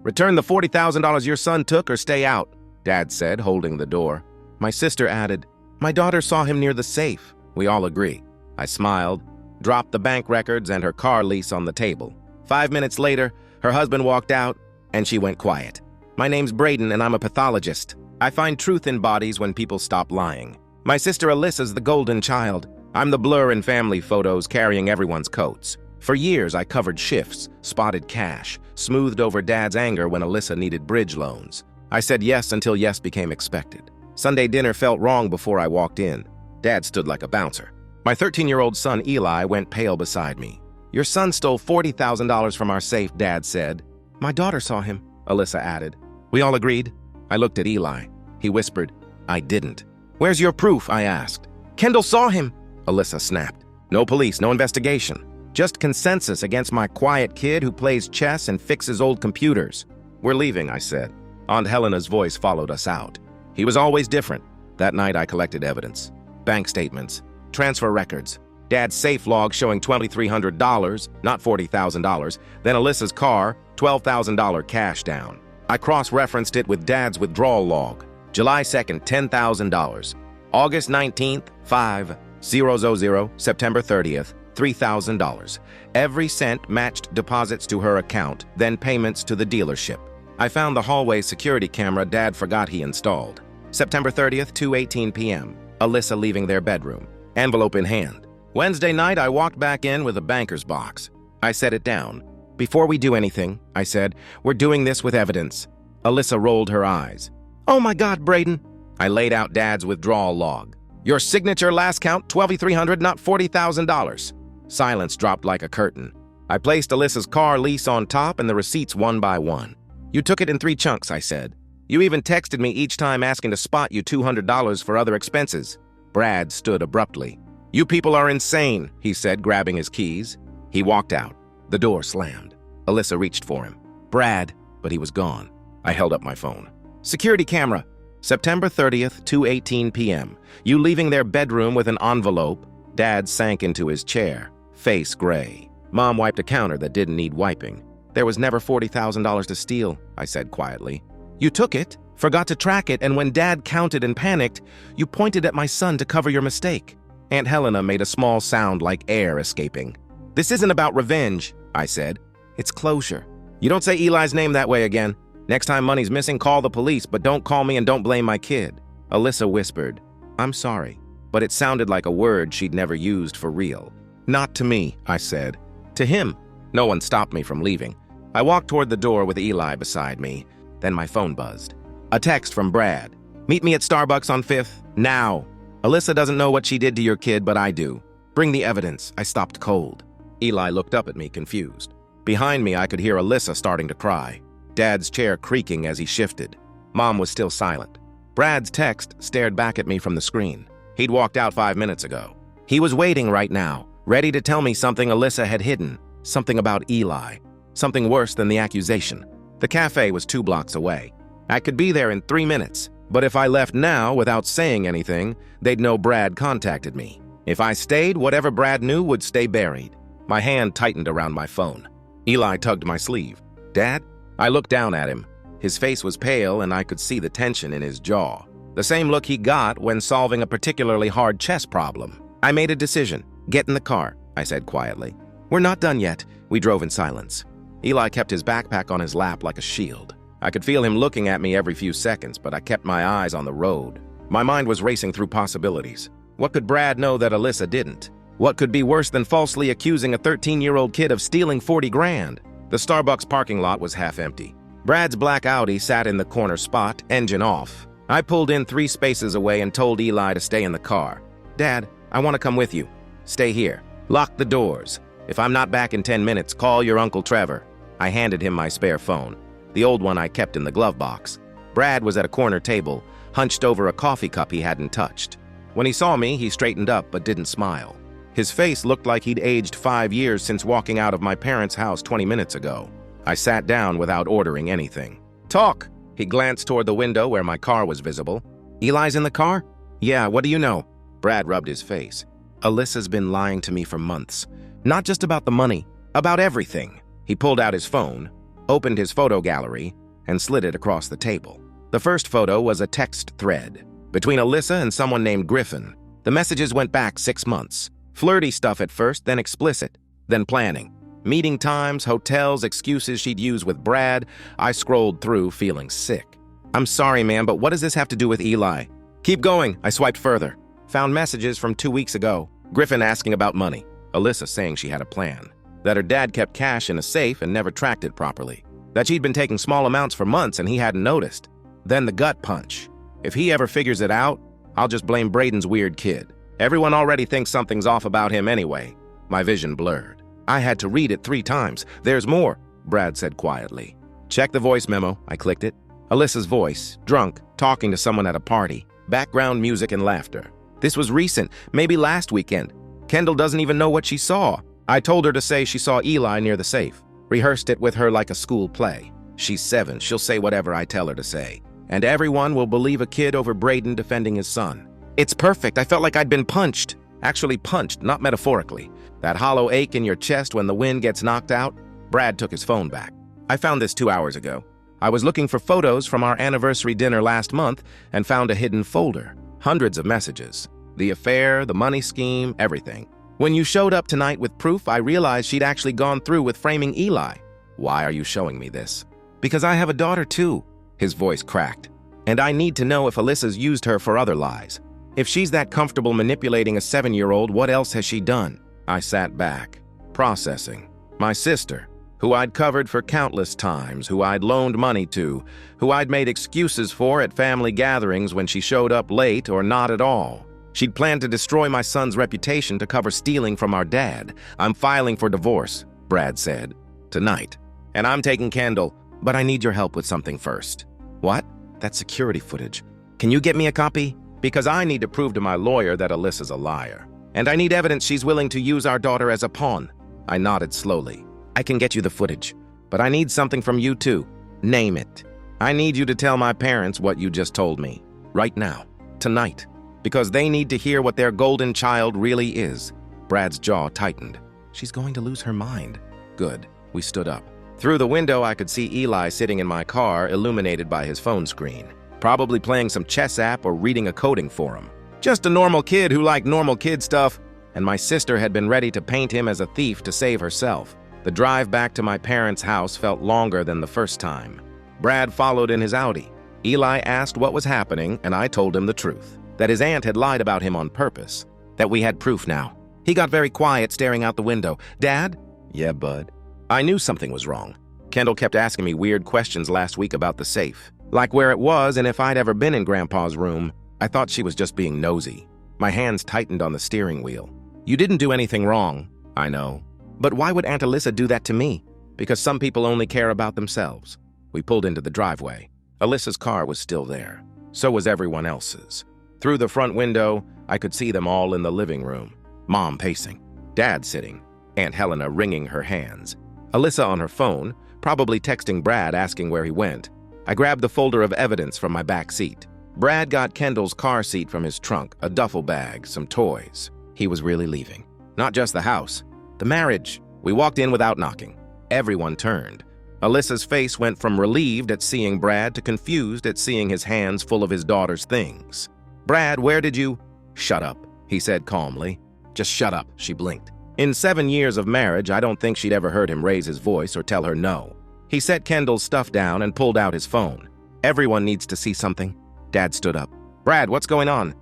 Return the $40,000 your son took or stay out, Dad said, holding the door. My sister added, my daughter saw him near the safe. We all agree. I smiled, dropped the bank records and her car lease on the table. 5 minutes later, her husband walked out, and she went quiet. My name's Braden, and I'm a pathologist. I find truth in bodies when people stop lying. My sister Alyssa's the golden child. I'm the blur in family photos carrying everyone's coats. For years, I covered shifts, spotted cash, smoothed over Dad's anger when Alyssa needed bridge loans. I said yes until yes became expected. Sunday dinner felt wrong before I walked in. Dad stood like a bouncer. My 13-year-old son Eli went pale beside me. Your son stole $40,000 from our safe, Dad said. My daughter saw him, Alyssa added. We all agreed. I looked at Eli. He whispered, I didn't. Where's your proof? I asked. Kendall saw him, Alyssa snapped. No police, no investigation. Just consensus against my quiet kid who plays chess and fixes old computers. We're leaving, I said. Aunt Helena's voice followed us out. He was always different. That night I collected evidence. Bank statements, transfer records, Dad's safe log showing $2,300, not $40,000, then Alyssa's car, $12,000 cash down. I cross-referenced it with Dad's withdrawal log. July 2nd, $10,000. August 19th, $5,000. September 30th, $3,000. Every cent matched deposits to her account, then payments to the dealership. I found the hallway security camera Dad forgot he installed. September 30th, 2:18 p.m. Alyssa leaving their bedroom, envelope in hand. Wednesday night, I walked back in with a banker's box. I set it down. Before we do anything, I said, we're doing this with evidence. Alyssa rolled her eyes. Oh my God, Braden. I laid out Dad's withdrawal log. Your signature last count, $12,300, not $40,000. Silence dropped like a curtain. I placed Alyssa's car lease on top and the receipts one by one. You took it in 3 chunks, I said. You even texted me each time asking to spot you $200 for other expenses. Brad stood abruptly. You people are insane, he said, grabbing his keys. He walked out. The door slammed. Alyssa reached for him. Brad, but he was gone. I held up my phone. Security camera. September 30th, 2:18 p.m. You leaving their bedroom with an envelope. Dad sank into his chair, face gray. Mom wiped a counter that didn't need wiping. There was never $40,000 to steal, I said quietly. You took it, forgot to track it, and when Dad counted and panicked, you pointed at my son to cover your mistake. Aunt Helena made a small sound like air escaping. This isn't about revenge, I said. It's closure. You don't say Eli's name that way again. Next time money's missing, call the police, but don't call me and don't blame my kid. Alyssa whispered, I'm sorry, but it sounded like a word she'd never used for real. Not to me, I said. To him. No one stopped me from leaving. I walked toward the door with Eli beside me. Then my phone buzzed. A text from Brad. Meet me at Starbucks on 5th, now. Alyssa doesn't know what she did to your kid, but I do. Bring the evidence. I stopped cold. Eli looked up at me, confused. Behind me, I could hear Alyssa starting to cry. Dad's chair creaking as he shifted. Mom was still silent. Brad's text stared back at me from the screen. He'd walked out 5 minutes ago. He was waiting right now, ready to tell me something Alyssa had hidden, something about Eli, something worse than the accusation. The cafe was 2 blocks away. I could be there in 3 minutes, but if I left now without saying anything, they'd know Brad contacted me. If I stayed, whatever Brad knew would stay buried. My hand tightened around my phone. Eli tugged my sleeve. Dad? I looked down at him. His face was pale and I could see the tension in his jaw. The same look he got when solving a particularly hard chess problem. I made a decision. Get in the car, I said quietly. We're not done yet. We drove in silence. Eli kept his backpack on his lap like a shield. I could feel him looking at me every few seconds, but I kept my eyes on the road. My mind was racing through possibilities. What could Brad know that Alyssa didn't? What could be worse than falsely accusing a 13-year-old kid of stealing 40 grand? The Starbucks parking lot was half empty. Brad's black Audi sat in the corner spot, engine off. I pulled in 3 spaces away and told Eli to stay in the car. Dad, I want to come with you. Stay here. Lock the doors. If I'm not back in 10 minutes, call your Uncle Trevor. I handed him my spare phone, the old one I kept in the glove box. Brad was at a corner table, hunched over a coffee cup he hadn't touched. When he saw me, he straightened up but didn't smile. His face looked like he'd aged 5 years since walking out of my parents' house 20 minutes ago. I sat down without ordering anything. Talk! He glanced toward the window where my car was visible. Eli's in the car? Yeah, what do you know? Brad rubbed his face. Alyssa's been lying to me for months. Not just about the money, about everything. He pulled out his phone. opened his photo gallery, and slid it across the table. The first photo was a text thread between Alyssa and someone named Griffin. The messages went back 6 months. Flirty stuff at first, then explicit, then planning. Meeting times, hotels, excuses she'd use with Brad. I scrolled through feeling sick. I'm sorry, man, but what does this have to do with Eli? Keep going. I swiped further. Found messages from 2 weeks ago. Griffin asking about money. Alyssa saying she had a plan. That her dad kept cash in a safe and never tracked it properly. That she'd been taking small amounts for months and he hadn't noticed. Then the gut punch. If he ever figures it out, I'll just blame Braden's weird kid. Everyone already thinks something's off about him anyway. My vision blurred. I had to read it 3 times. There's more, Brad said quietly. Check the voice memo. I clicked it. Alyssa's voice, drunk, talking to someone at a party. Background music and laughter. This was recent, maybe last weekend. Kendall doesn't even know what she saw. I told her to say she saw Eli near the safe. Rehearsed it with her like a school play. She's 7, she'll say whatever I tell her to say. And everyone will believe a kid over Braden defending his son. It's perfect. I felt like I'd been punched. Actually punched, not metaphorically. That hollow ache in your chest when the wind gets knocked out. Brad took his phone back. I found this 2 hours ago. I was looking for photos from our anniversary dinner last month and found a hidden folder. Hundreds of messages. The affair, the money scheme, everything. When you showed up tonight with proof, I realized she'd actually gone through with framing Eli. Why are you showing me this? Because I have a daughter too. His voice cracked. And I need to know if Alyssa's used her for other lies. If she's that comfortable manipulating a 7-year-old, what else has she done? I sat back, processing. My sister, who I'd covered for countless times, who I'd loaned money to, who I'd made excuses for at family gatherings when she showed up late or not at all. She'd planned to destroy my son's reputation to cover stealing from our dad. I'm filing for divorce, Brad said. Tonight. And I'm taking Kendall, but I need your help with something first. What? That's security footage. Can you get me a copy? Because I need to prove to my lawyer that Alyssa's a liar. And I need evidence she's willing to use our daughter as a pawn. I nodded slowly. I can get you the footage, but I need something from you too. Name it. I need you to tell my parents what you just told me. Right now. Tonight. Because they need to hear what their golden child really is. Brad's jaw tightened. She's going to lose her mind. Good. We stood up. Through the window, I could see Eli sitting in my car, illuminated by his phone screen. Probably playing some chess app or reading a coding forum. Just a normal kid who liked normal kid stuff, and my sister had been ready to paint him as a thief to save herself. The drive back to my parents' house felt longer than the first time. Brad followed in his Audi. Eli asked what was happening, and I told him the truth. That his aunt had lied about him on purpose. That we had proof now. He got very quiet, staring out the window. Dad? Yeah, bud. I knew something was wrong. Kendall kept asking me weird questions last week about the safe. Like where it was and if I'd ever been in Grandpa's room. I thought she was just being nosy. My hands tightened on the steering wheel. You didn't do anything wrong, I know. But why would Aunt Alyssa do that to me? Because some people only care about themselves. We pulled into the driveway. Alyssa's car was still there. So was everyone else's. Through the front window, I could see them all in the living room. Mom pacing. Dad sitting. Aunt Helena wringing her hands. Alyssa on her phone, probably texting Brad asking where he went. I grabbed the folder of evidence from my back seat. Brad got Kendall's car seat from his trunk, a duffel bag, some toys. He was really leaving. Not just the house. The marriage. We walked in without knocking. Everyone turned. Alyssa's face went from relieved at seeing Brad to confused at seeing his hands full of his daughter's things. Brad, where did you? Shut up, he said calmly. Just shut up, she blinked. In 7 years of marriage, I don't think she'd ever heard him raise his voice or tell her no. He set Kendall's stuff down and pulled out his phone. Everyone needs to see something. Dad stood up. Brad, what's going on?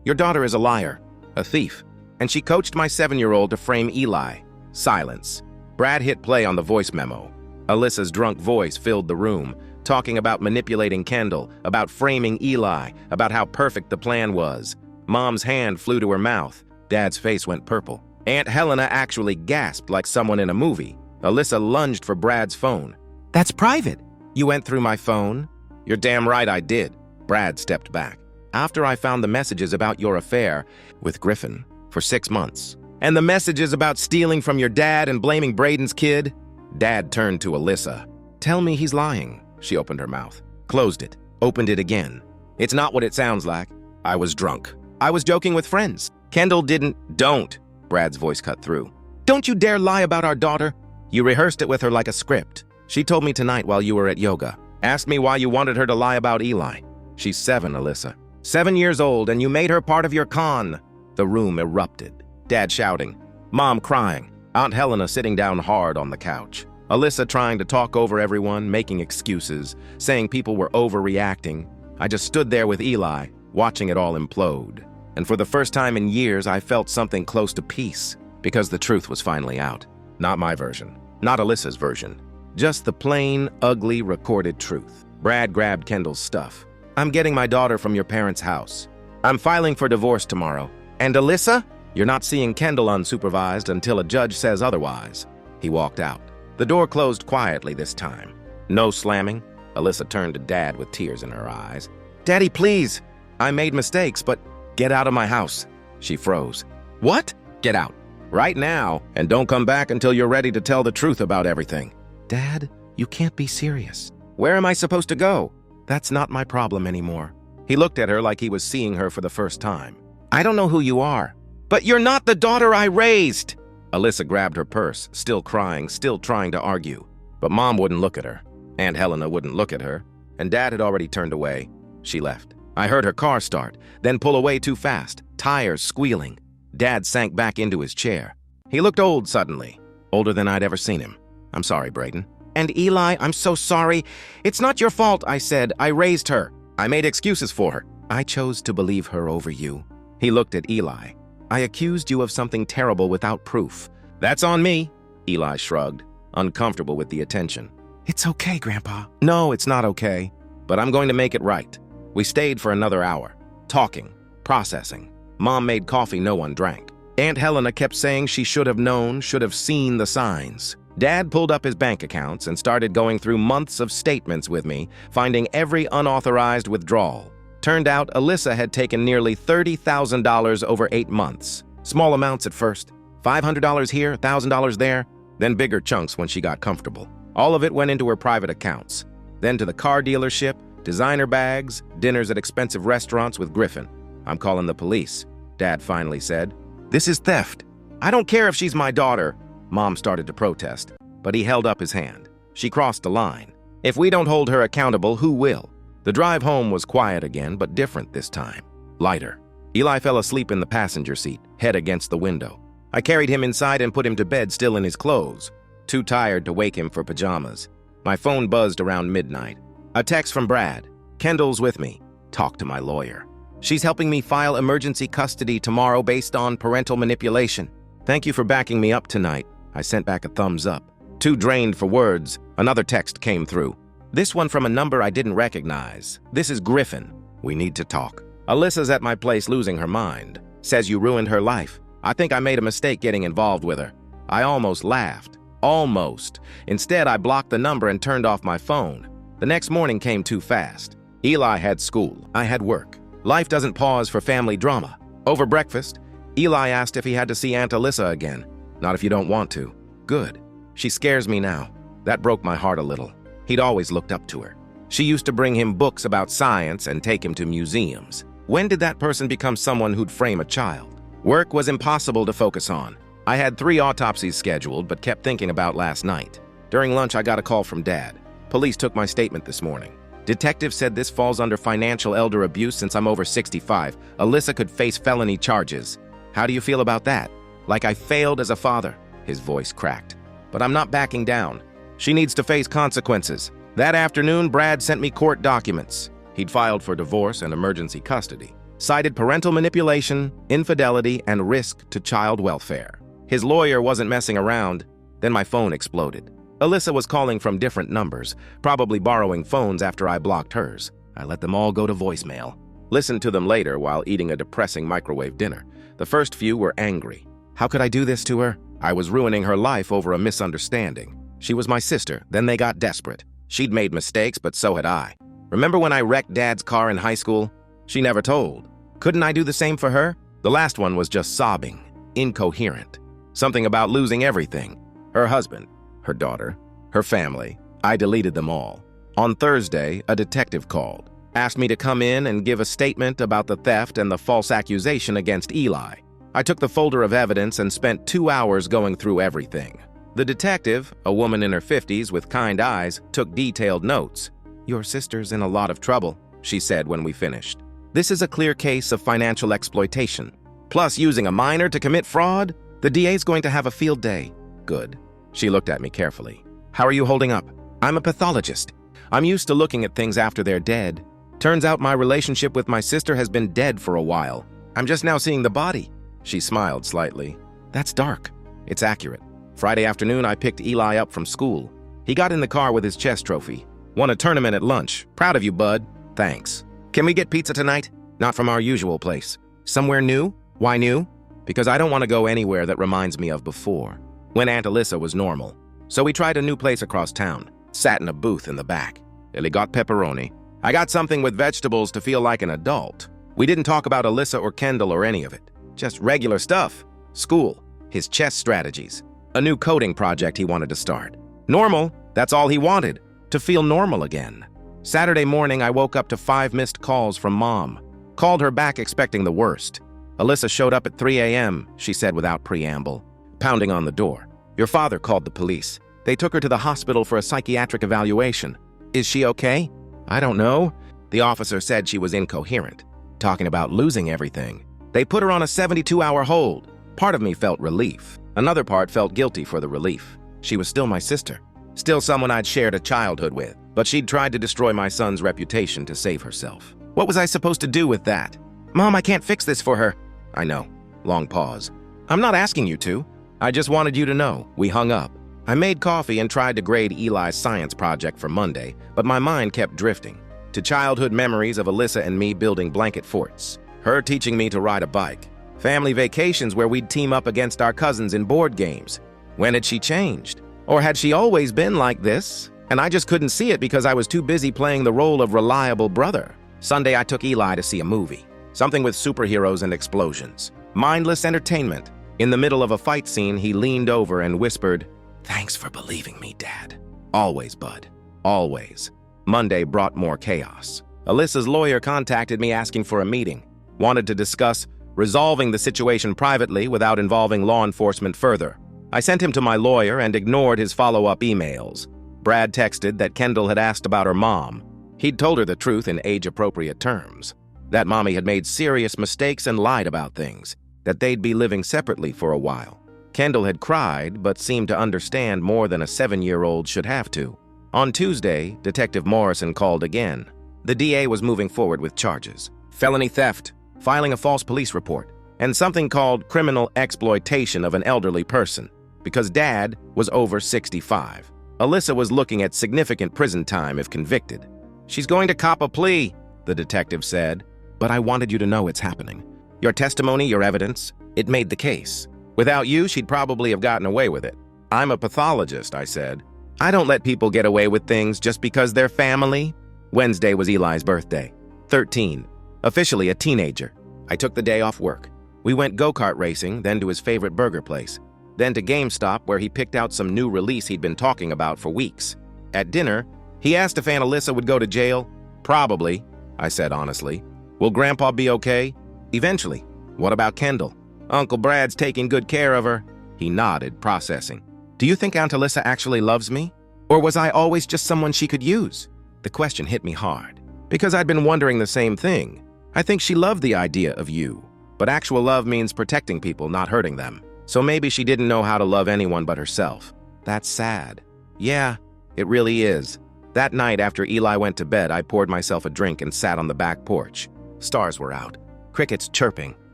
Your daughter is a liar, a thief, and she coached my 7-year-old to frame Eli. Silence. Brad hit play on the voice memo. Alyssa's drunk voice filled the room, talking about manipulating Kendall, about framing Eli, about how perfect the plan was. Mom's hand flew to her mouth. Dad's face went purple. Aunt Helena actually gasped like someone in a movie. Alyssa lunged for Brad's phone. That's private. You went through my phone? You're damn right I did. Brad stepped back. After I found the messages about your affair with Griffin for 6 months, and the messages about stealing from your dad and blaming Braden's kid, Dad turned to Alyssa. Tell me he's lying. She opened her mouth, closed it, opened it again. It's not what it sounds like. I was drunk. I was joking with friends. Kendall didn't. Don't. Brad's voice cut through. Don't you dare lie about our daughter. You rehearsed it with her like a script. She told me tonight while you were at yoga. Asked me why you wanted her to lie about Eli. She's 7, Alyssa. 7 years old, and you made her part of your con." The room erupted. Dad shouting. Mom crying. Aunt Helena sitting down hard on the couch. Alyssa trying to talk over everyone, making excuses, saying people were overreacting. I just stood there with Eli, watching it all implode. And for the first time in years, I felt something close to peace, because the truth was finally out. Not my version. Not Alyssa's version. Just the plain, ugly, recorded truth. Brad grabbed Kendall's stuff. "I'm getting my daughter from your parents' house. I'm filing for divorce tomorrow. And Alyssa? You're not seeing Kendall unsupervised until a judge says otherwise." He walked out. The door closed quietly this time. No slamming. Alyssa turned to Dad with tears in her eyes. "Daddy, please. I made mistakes, but get out of my house." She froze. "What?" "Get out. Right now, and don't come back until you're ready to tell the truth about everything." "Dad, you can't be serious." "Where am I supposed to go?" "That's not my problem anymore." He looked at her like he was seeing her for the first time. "I don't know who you are." "But you're not the daughter I raised!" Alyssa grabbed her purse, still crying, still trying to argue. But Mom wouldn't look at her. Aunt Helena wouldn't look at her. And Dad had already turned away. She left. I heard her car start, then pull away too fast, tires squealing. Dad sank back into his chair. He looked old suddenly, older than I'd ever seen him. "I'm sorry, Brayden." "And Eli, I'm so sorry. It's not your fault," I said. "I raised her. I made excuses for her. I chose to believe her over you." He looked at Eli. "I accused you of something terrible without proof." "That's on me," Eli shrugged, uncomfortable with the attention. "It's okay, Grandpa." "No, it's not okay, but I'm going to make it right." We stayed for another hour, talking, processing. Mom made coffee no one drank. Aunt Helena kept saying she should have known, should have seen the signs. Dad pulled up his bank accounts and started going through months of statements with me, finding every unauthorized withdrawal. Turned out Alyssa had taken nearly $30,000 over 8 months. Small amounts at first. $500 here, $1,000 there, then bigger chunks when she got comfortable. All of it went into her private accounts. Then to the car dealership, designer bags, dinners at expensive restaurants with Griffin. "I'm calling the police," Dad finally said. "This is theft." "I don't care if she's my daughter." Mom started to protest, but he held up his hand. She crossed the line. "If we don't hold her accountable, who will?" The drive home was quiet again, but different this time. Lighter. Eli fell asleep in the passenger seat, head against the window. I carried him inside and put him to bed still in his clothes, too tired to wake him for pajamas. My phone buzzed around midnight. A text from Brad. "Kendall's with me. Talk to my lawyer. She's helping me file emergency custody tomorrow based on parental manipulation. Thank you for backing me up tonight." I sent back a thumbs up. Too drained for words, another text came through. This one from a number I didn't recognize. "This is Griffin. We need to talk. Alyssa's at my place losing her mind. Says you ruined her life. I think I made a mistake getting involved with her." I almost laughed. Almost. Instead, I blocked the number and turned off my phone. The next morning came too fast. Eli had school. I had work. Life doesn't pause for family drama. Over breakfast, Eli asked if he had to see Aunt Alyssa again. "Not if you don't want to." "Good. She scares me now." That broke my heart a little. He'd always looked up to her. She used to bring him books about science and take him to museums. When did that person become someone who'd frame a child? Work was impossible to focus on. I had 3 autopsies scheduled, but kept thinking about last night. During lunch, I got a call from Dad. Police took my statement this morning. Detective said this falls under financial elder abuse since I'm over 65. Alyssa could face felony charges. How do you feel about that? Like I failed as a father. His voice cracked. But I'm not backing down. She needs to face consequences. That afternoon, Brad sent me court documents. He'd filed for divorce and emergency custody. Cited parental manipulation, infidelity, and risk to child welfare. His lawyer wasn't messing around. Then my phone exploded. Alyssa was calling from different numbers, probably borrowing phones after I blocked hers. I let them all go to voicemail. Listened to them later while eating a depressing microwave dinner. The first few were angry. How could I do this to her? I was ruining her life over a misunderstanding. She was my sister, then they got desperate. She'd made mistakes, but so had I. Remember when I wrecked Dad's car in high school? She never told. Couldn't I do the same for her? The last one was just sobbing, incoherent. Something about losing everything. Her husband, her daughter, her family. I deleted them all. On Thursday, a detective called. Asked me to come in and give a statement about the theft and the false accusation against Eli. I took the folder of evidence and spent 2 hours going through everything. The detective, a woman in her 50s with kind eyes, took detailed notes. "Your sister's in a lot of trouble," she said when we finished. "This is a clear case of financial exploitation. Plus, using a minor to commit fraud? The DA's going to have a field day." "Good." She looked at me carefully. "How are you holding up?" "I'm a pathologist. I'm used to looking at things after they're dead. Turns out my relationship with my sister has been dead for a while. I'm just now seeing the body." She smiled slightly. "That's dark." "It's accurate. Friday afternoon, I picked Eli up from school. He got in the car with his chess trophy. Won a tournament at lunch. Proud of you, bud." "Thanks. Can we get pizza tonight?" "Not from our usual place." "Somewhere new?" "Why new?" "Because I don't want to go anywhere that reminds me of before, when Aunt Alyssa was normal. So we tried a new place across town. Sat in a booth in the back. Illy got pepperoni. I got something with vegetables to feel like an adult. We didn't talk about Alyssa or Kendall or any of it. Just regular stuff. School. His chess strategies. A new coding project he wanted to start. Normal, that's all he wanted. To feel normal again. Saturday morning, I woke up to 5 missed calls from Mom. Called her back expecting the worst. "Alyssa showed up at 3 a.m., she said without preamble, pounding on the door. "Your father called the police. They took her to the hospital for a psychiatric evaluation. Is she okay?" "I don't know." The officer said she was incoherent, talking about losing everything. They put her on a 72-hour hold. Part of me felt relief. Another part felt guilty for the relief. She was still my sister. Still someone I'd shared a childhood with. But she'd tried to destroy my son's reputation to save herself. What was I supposed to do with that? "Mom, I can't fix this for her." "I know." Long pause. "I'm not asking you to. I just wanted you to know." We hung up. I made coffee and tried to grade Eli's science project for Monday, but my mind kept drifting to childhood memories of Alyssa and me building blanket forts, her teaching me to ride a bike, family vacations where we'd team up against our cousins in board games. When had she changed? Or had she always been like this, and I just couldn't see it because I was too busy playing the role of reliable brother? Sunday, I took Eli to see a movie, something with superheroes and explosions. Mindless entertainment. In the middle of a fight scene, he leaned over and whispered, "Thanks for believing me, Dad." "Always, bud. Always." Monday brought more chaos. Alyssa's lawyer contacted me asking for a meeting. Wanted to discuss resolving the situation privately without involving law enforcement further. I sent him to my lawyer and ignored his follow-up emails. Brad texted that Kendall had asked about her mom. He'd told her the truth in age-appropriate terms. That mommy had made serious mistakes and lied about things. That they'd be living separately for a while. Kendall had cried, but seemed to understand more than a 7-year-old should have to. On Tuesday, Detective Morrison called again. The DA was moving forward with charges. Felony theft, filing a false police report, and something called criminal exploitation of an elderly person, because Dad was over 65. Alyssa was looking at significant prison time if convicted. "She's going to cop a plea," the detective said, "but I wanted you to know it's happening. Your testimony, your evidence, it made the case. Without you, she'd probably have gotten away with it." "I'm a pathologist," I said. "I don't let people get away with things just because they're family." Wednesday was Eli's birthday. 13. Officially a teenager. I took the day off work. We went go-kart racing, then to his favorite burger place. Then to GameStop, where he picked out some new release he'd been talking about for weeks. At dinner, he asked if Aunt Alyssa would go to jail. "Probably," I said honestly. "Will Grandpa be okay?" "Eventually." "What about Kendall?" "Uncle Brad's taking good care of her." He nodded, processing. "Do you think Aunt Alyssa actually loves me? Or was I always just someone she could use?" The question hit me hard, because I'd been wondering the same thing. I think she loved the idea of you, but actual love means protecting people, not hurting them. So maybe she didn't know how to love anyone but herself. That's sad. Yeah, it really is. That night after Eli went to bed, I poured myself a drink and sat on the back porch. Stars were out. Crickets chirping.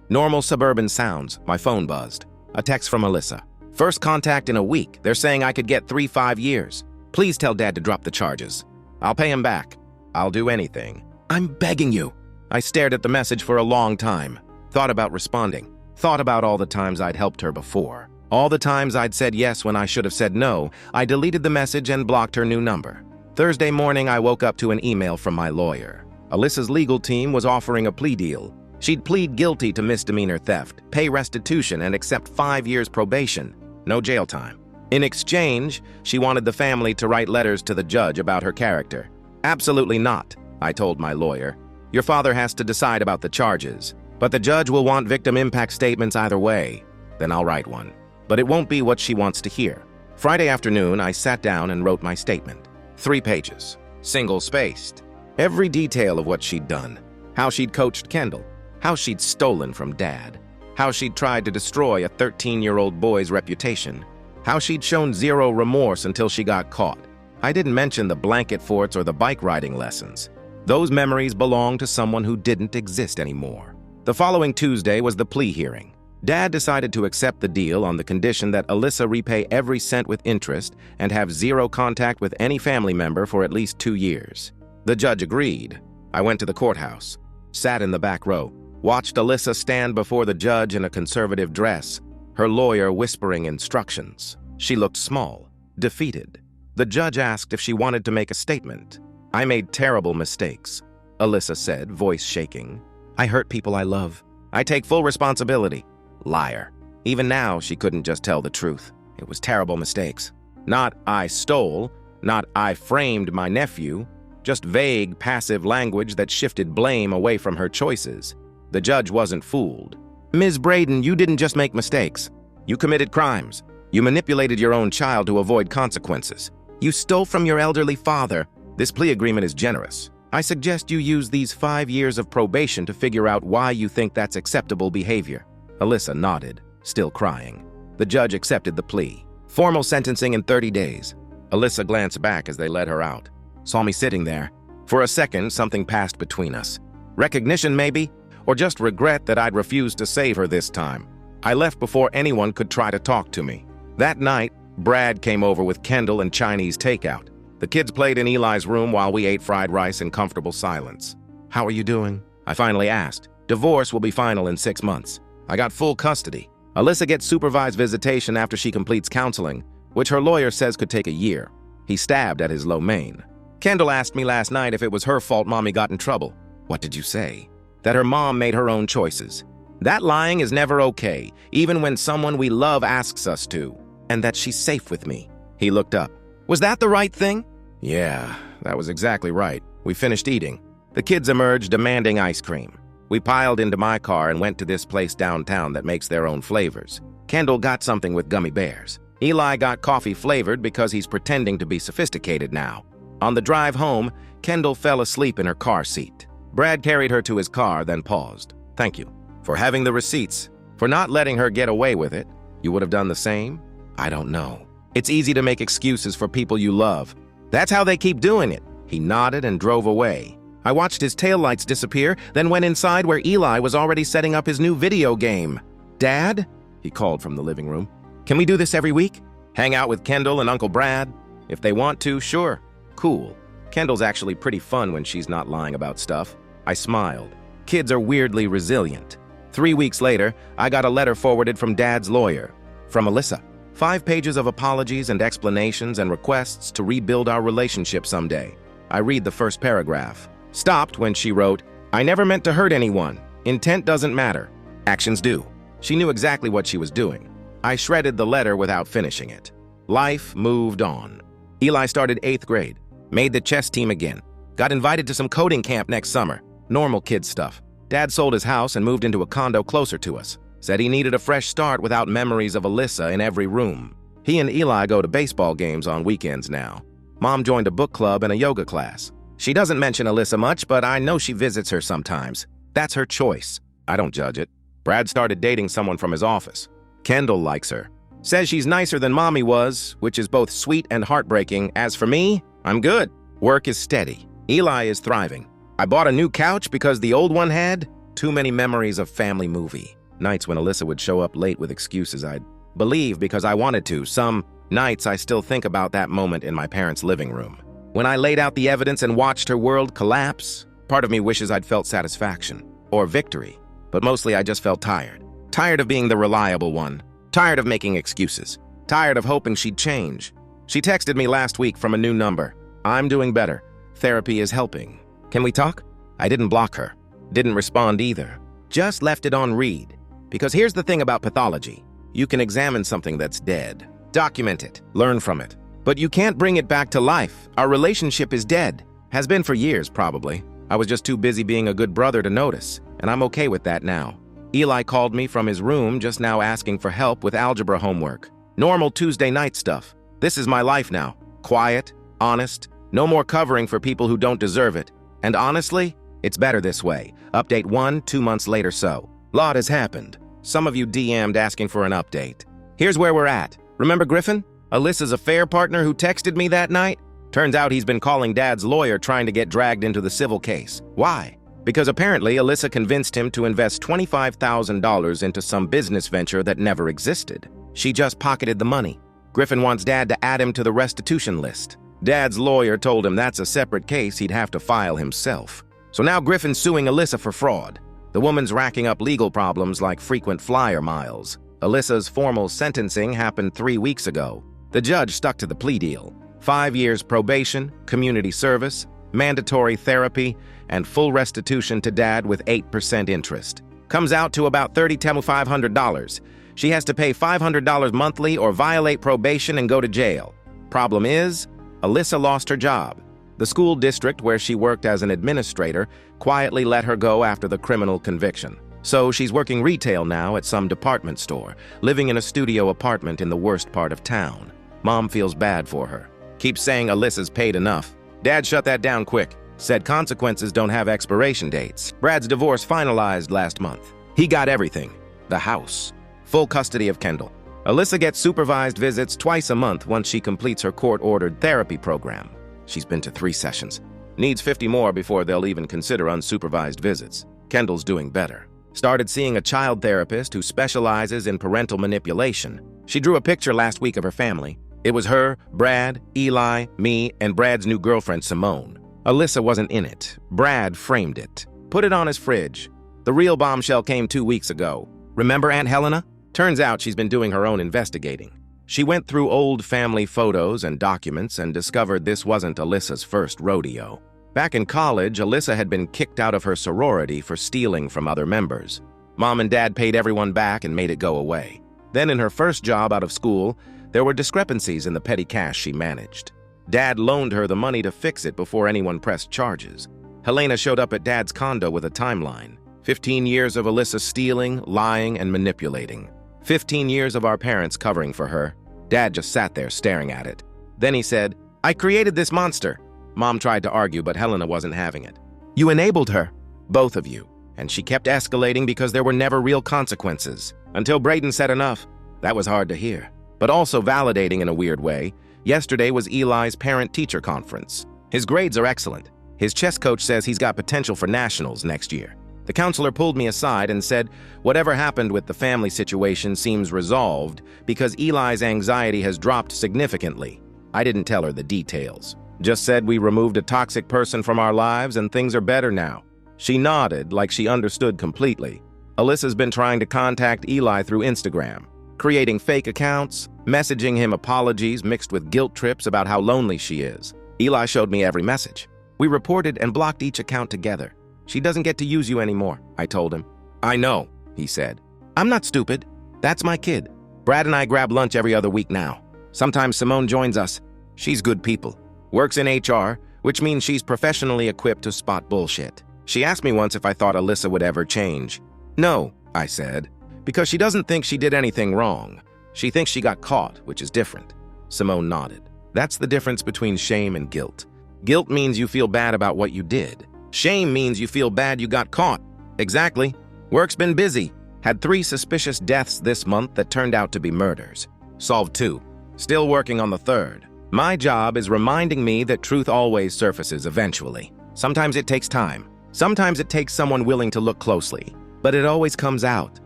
Normal suburban sounds. My phone buzzed. A text from Alyssa. "First contact in a week. They're saying I could get 3-5 years. Please tell Dad to drop the charges. I'll pay him back. I'll do anything. I'm begging you." I stared at the message for a long time. Thought about responding. Thought about all the times I'd helped her before. All the times I'd said yes when I should have said no. I deleted the message and blocked her new number. Thursday morning, I woke up to an email from my lawyer. Alyssa's legal team was offering a plea deal. She'd plead guilty to misdemeanor theft, pay restitution, and accept 5 years probation. No jail time. In exchange, she wanted the family to write letters to the judge about her character. "Absolutely not," I told my lawyer. "Your father has to decide about the charges, but the judge will want victim impact statements either way. Then I'll write one. But it won't be what she wants to hear. Friday afternoon, I sat down and wrote my statement. 3 pages, single-spaced. Every detail of what she'd done. How she'd coached Kendall. How she'd stolen from Dad. How she'd tried to destroy a 13-year-old boy's reputation. How she'd shown zero remorse until she got caught. I didn't mention the blanket forts or the bike riding lessons. Those memories belonged to someone who didn't exist anymore. The following Tuesday was the plea hearing. Dad decided to accept the deal on the condition that Alyssa repay every cent with interest and have zero contact with any family member for at least 2 years. The judge agreed. I went to the courthouse, sat in the back row, watched Alyssa stand before the judge in a conservative dress, her lawyer whispering instructions. She looked small, defeated. The judge asked if she wanted to make a statement. I made terrible mistakes, Alyssa said, voice shaking. I hurt people I love. I take full responsibility. Liar. Even now, she couldn't just tell the truth. It was terrible mistakes. Not I stole, not I framed my nephew, just vague, passive language that shifted blame away from her choices. The judge wasn't fooled. Ms. Braden, you didn't just make mistakes. You committed crimes. You manipulated your own child to avoid consequences. You stole from your elderly father. This plea agreement is generous. I suggest you use these 5 years of probation to figure out why you think that's acceptable behavior. Alyssa nodded, still crying. The judge accepted the plea. Formal sentencing in 30 days. Alyssa glanced back as they led her out. Saw me sitting there. For a second, something passed between us. Recognition, maybe? Or just regret that I'd refused to save her this time. I left before anyone could try to talk to me. That night, Brad came over with Kendall and Chinese takeout. The kids played in Eli's room while we ate fried rice in comfortable silence. How are you doing? I finally asked. Divorce will be final in 6 months. I got full custody. Alyssa gets supervised visitation after she completes counseling, which her lawyer says could take a year. He stabbed at his lo mein. Kendall asked me last night if it was her fault Mommy got in trouble. What did you say? That her mom made her own choices. That lying is never okay, even when someone we love asks us to. And that she's safe with me. He looked up. Was that the right thing? Yeah, that was exactly right. We finished eating. The kids emerged demanding ice cream. We piled into my car and went to this place downtown that makes their own flavors. Kendall got something with gummy bears. Eli got coffee flavored because he's pretending to be sophisticated now. On the drive home, Kendall fell asleep in her car seat. Brad carried her to his car, then paused. Thank you. For having the receipts. For not letting her get away with it. You would have done the same? I don't know. It's easy to make excuses for people you love. That's how they keep doing it. He nodded and drove away. I watched his taillights disappear, then went inside where Eli was already setting up his new video game. Dad? He called from the living room. Can we do this every week? Hang out with Kendall and Uncle Brad? If they want to, sure. Cool. Kendall's actually pretty fun when she's not lying about stuff. I smiled. Kids are weirdly resilient. 3 weeks later, I got a letter forwarded from Dad's lawyer. From Alyssa. 5 pages of apologies and explanations and requests to rebuild our relationship someday. I read the first paragraph. Stopped when she wrote, I never meant to hurt anyone. Intent doesn't matter. Actions do. She knew exactly what she was doing. I shredded the letter without finishing it. Life moved on. Eli started 8th grade. Made the chess team again. Got invited to some coding camp next summer. Normal kid stuff. Dad sold his house and moved into a condo closer to us. Said he needed a fresh start without memories of Alyssa in every room. He and Eli go to baseball games on weekends now. Mom joined a book club and a yoga class. She doesn't mention Alyssa much, but I know she visits her sometimes. That's her choice. I don't judge it. Brad started dating someone from his office. Kendall likes her. Says she's nicer than Mommy was, which is both sweet and heartbreaking. As for me, I'm good. Work is steady. Eli is thriving. I bought a new couch because the old one had too many memories of family movie. Nights when Alyssa would show up late with excuses I'd believe because I wanted to. Some nights I still think about that moment in my parents' living room. When I laid out the evidence and watched her world collapse, part of me wishes I'd felt satisfaction or victory, but mostly I just felt tired. Tired of being the reliable one. Tired of making excuses. Tired of hoping she'd change. She texted me last week from a new number. I'm doing better. Therapy is helping. Can we talk? I didn't block her. Didn't respond either. Just left it on read. Because here's the thing about pathology. You can examine something that's dead. Document it. Learn from it. But you can't bring it back to life. Our relationship is dead. Has been for years, probably. I was just too busy being a good brother to notice, and I'm okay with that now. Eli called me from his room just now asking for help with algebra homework. Normal Tuesday night stuff. This is my life now. Quiet, honest, no more covering for people who don't deserve it. And honestly, it's better this way. Update 1, 2 months later so. Lot has happened. Some of you DM'd asking for an update. Here's where we're at. Remember Griffin? Alyssa's affair partner who texted me that night? Turns out he's been calling Dad's lawyer trying to get dragged into the civil case. Why? Because apparently Alyssa convinced him to invest $25,000 into some business venture that never existed. She just pocketed the money. Griffin wants Dad to add him to the restitution list. Dad's lawyer told him that's a separate case he'd have to file himself. So now Griffin's suing Alyssa for fraud. The woman's racking up legal problems like frequent flyer miles. Alyssa's formal sentencing happened 3 weeks ago. The judge stuck to the plea deal. 5 years probation, community service, mandatory therapy, and full restitution to Dad with 8% interest. Comes out to about $30,500. She has to pay $500 monthly or violate probation and go to jail. Problem is, Alyssa lost her job. The school district where she worked as an administrator quietly let her go after the criminal conviction. So she's working retail now at some department store, living in a studio apartment in the worst part of town. Mom feels bad for her. Keeps saying Alyssa's paid enough. Dad shut that down quick. Said consequences don't have expiration dates. Brad's divorce finalized last month. He got everything. The house. Full custody of Kendall. Alyssa gets supervised visits twice a month once she completes her court-ordered therapy program. She's been to 3 sessions. Needs 50 more before they'll even consider unsupervised visits. Kendall's doing better. Started seeing a child therapist who specializes in parental manipulation. She drew a picture last week of her family. It was her, Brad, Eli, me, and Brad's new girlfriend, Simone. Alyssa wasn't in it. Brad framed it. Put it on his fridge. The real bombshell came 2 weeks ago. Remember Aunt Helena? Turns out she's been doing her own investigating. She went through old family photos and documents and discovered this wasn't Alyssa's first rodeo. Back in college, Alyssa had been kicked out of her sorority for stealing from other members. Mom and Dad paid everyone back and made it go away. Then in her first job out of school, there were discrepancies in the petty cash she managed. Dad loaned her the money to fix it before anyone pressed charges. Helena showed up at Dad's condo with a timeline. 15 years of Alyssa stealing, lying, and manipulating. 15 years of our parents covering for her. Dad just sat there staring at it. Then he said, "I created this monster." Mom tried to argue, but Helena wasn't having it. "You enabled her, both of you." And she kept escalating because there were never real consequences. Until Brayden said enough. That was hard to hear, but also validating in a weird way. Yesterday was Eli's parent-teacher conference. His grades are excellent. His chess coach says he's got potential for nationals next year. The counselor pulled me aside and said, whatever happened with the family situation seems resolved because Eli's anxiety has dropped significantly. I didn't tell her the details. Just said we removed a toxic person from our lives and things are better now. She nodded like she understood completely. Alyssa's been trying to contact Eli through Instagram, creating fake accounts, messaging him apologies mixed with guilt trips about how lonely she is. Eli showed me every message. We reported and blocked each account together. She doesn't get to use you anymore, I told him. I know, he said. I'm not stupid. That's my kid. Brad and I grab lunch every other week now. Sometimes Simone joins us. She's good people. Works in HR, which means she's professionally equipped to spot bullshit. She asked me once if I thought Alyssa would ever change. No, I said, because she doesn't think she did anything wrong. She thinks she got caught, which is different. Simone nodded. That's the difference between shame and guilt. Guilt means you feel bad about what you did. Shame means you feel bad you got caught. Exactly. Work's been busy. Had 3 suspicious deaths this month that turned out to be murders. Solved 2. Still working on the 3rd. My job is reminding me that truth always surfaces eventually. Sometimes it takes time. Sometimes it takes someone willing to look closely. But it always comes out.